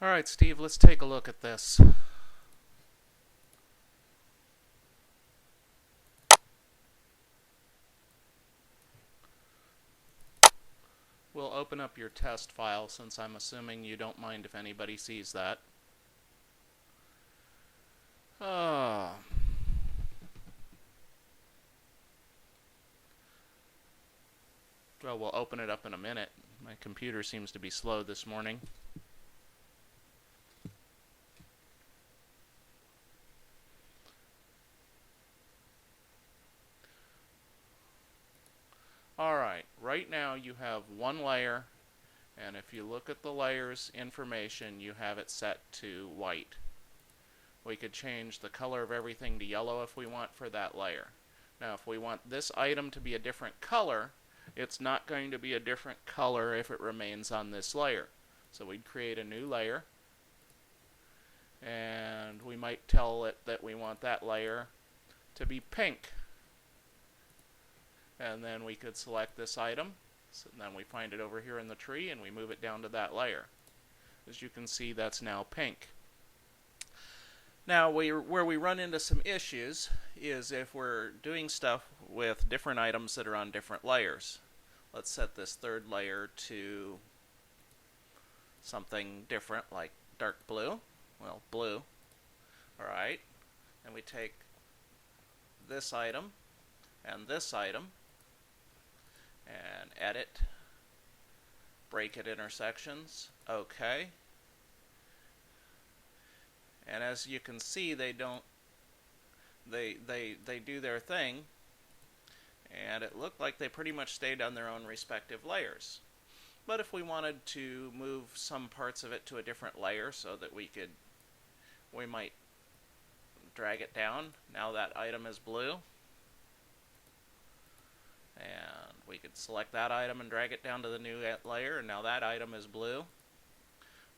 Alright, Steve, let's take a look at this. We'll open up your test file since I'm assuming you don't mind if anybody sees that. Well, we'll open it up in a minute. My computer seems to be slow this morning. Alright, right now you have one layer, and if you look at the layers information, you have it set to white. We could change the color of everything to yellow if we want for that layer. Now, if we want this item to be a different color, it's not going to be a different color if it remains on this layer. So we'd create a new layer, and we might tell it that we want that layer to be pink. And then we could select this item, so then we find it over here in the tree and we move it down to that layer. As you can see, that's now pink. Now, where we run into some issues is if we're doing stuff with different items that are on different layers. Let's set this third layer to something different, like dark blue. Well, blue. Alright. And we take this item and this item and edit, break at intersections, OK. And as you can see, they do their thing, and it looked like they pretty much stayed on their own respective layers. But if we wanted to move some parts of it to a different layer so that we might drag it down. Now that item is blue. And we could select that item and drag it down to the new layer, and now that item is blue.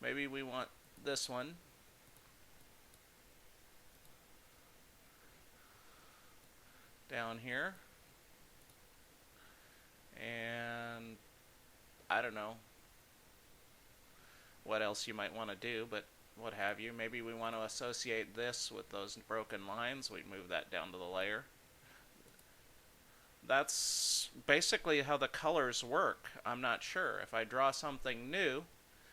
Maybe we want this one down here. And I don't know what else you might want to do, but what have you. Maybe we want to associate this with those broken lines. We'd move that down to the layer. That's basically how the colors work. I'm not sure. If I draw something new,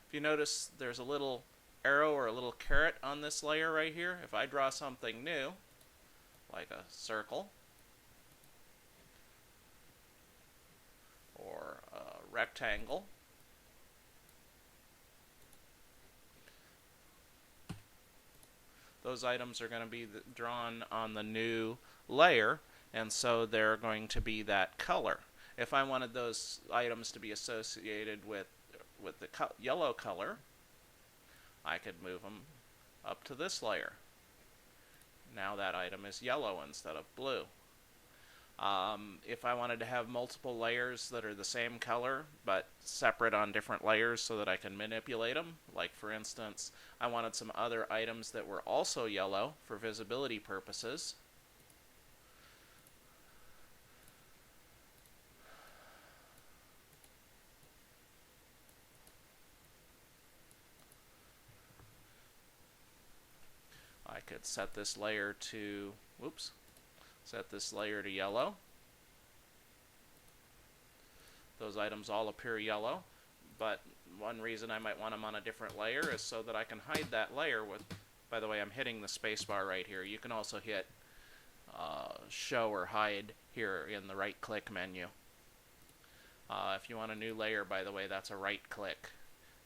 if you notice there's a little arrow or a little caret on this layer right here. If I draw something new, like a circle or a rectangle, those items are going to be drawn on the new layer, and so they're going to be that color. If I wanted those items to be associated with the yellow color, I could move them up to this layer. Now that item is yellow instead of blue. If I wanted to have multiple layers that are the same color but separate on different layers so that I can manipulate them, like for instance, I wanted some other items that were also yellow for visibility purposes. I could set this layer to, set this layer to yellow. Those items all appear yellow, but one reason I might want them on a different layer is so that I can hide that layer with, by the way, I'm hitting the spacebar right here. You can also hit show or hide here in the right click menu. If you want a new layer, by the way, that's a right click.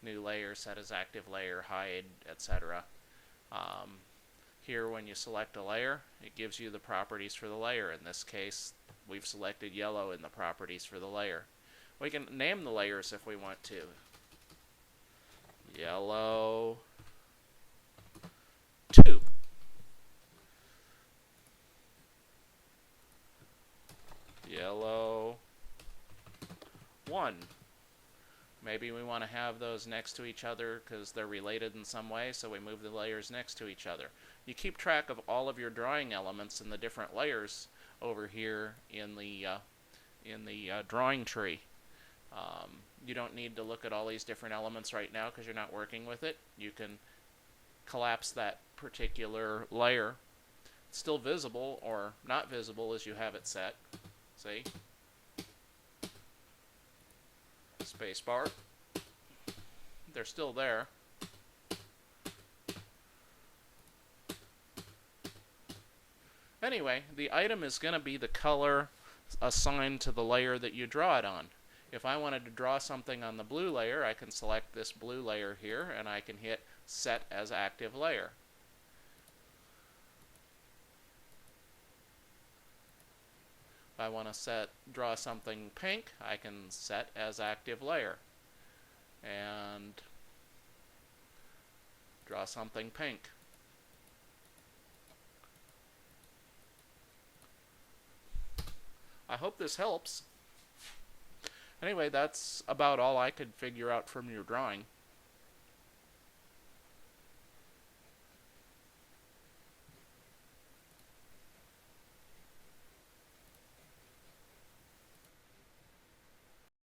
New layer, set as active layer, hide, etc. Here, when you select a layer, it gives you the properties for the layer. In this case, we've selected yellow in the properties for the layer. We can name the layers if we want to. Yellow 2. Yellow 1. Maybe we want to have those next to each other because they're related in some way, so we move the layers next to each other. You keep track of all of your drawing elements in the different layers over here in the drawing tree. You don't need to look at all these different elements right now because you're not working with it. You can collapse that particular layer. It's still visible or not visible as you have it set. See? Spacebar. They're still there. Anyway, the item is going to be the color assigned to the layer that you draw it on. If I wanted to draw something on the blue layer, I can select this blue layer here, and I can hit Set as Active Layer. If I want to draw something pink, I can Set as Active Layer. And draw something pink. I hope this helps. Anyway, that's about all I could figure out from your drawing.